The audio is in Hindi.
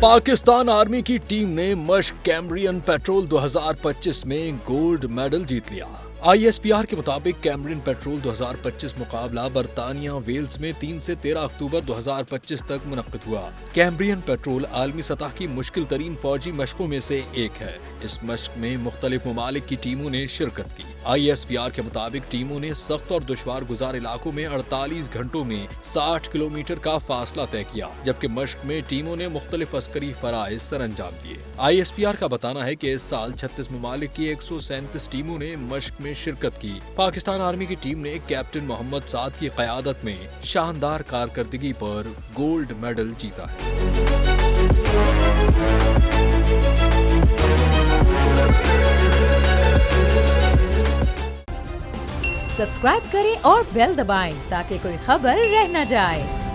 पाकिस्तान आर्मी की टीम ने मश्क कैम्ब्रियन पेट्रोल 2025 में गोल्ड मेडल जीत लिया। ISPR के मुताबिक कैम्ब्रियन पेट्रोल 2025 मुकाबला बरतानिया वेल्स में 3 से 13 अक्टूबर 2025 तक मुनक्किद हुआ। कैम्ब्रियन पेट्रोल आलमी सतह की मुश्किल तरीन फौजी मशकों में से एक है। इस मश्क में मुख्तलिफ ममालिक की टीमों ने शिरकत की। ISPR के मुताबिक टीमों ने सख्त और दुश्वार गुजार इलाकों में 48 घंटों में 60 किलोमीटर का फासला तय किया, जबकि मश्क में टीमों ने मुख्तलिफ अस्करी फराइज सर अंजाम दिए। ISPR का बताना है कि इस साल 36 ममालिक की 137 टीमों ने मश्क में शिरकत की। पाकिस्तान आर्मी की टीम ने कैप्टन मोहम्मद साद की क़यादत में शानदार कारकर्दगी पर गोल्ड मेडल जीता है। सब्सक्राइब करें और बेल दबाएं ताकि कोई खबर रह न जाए।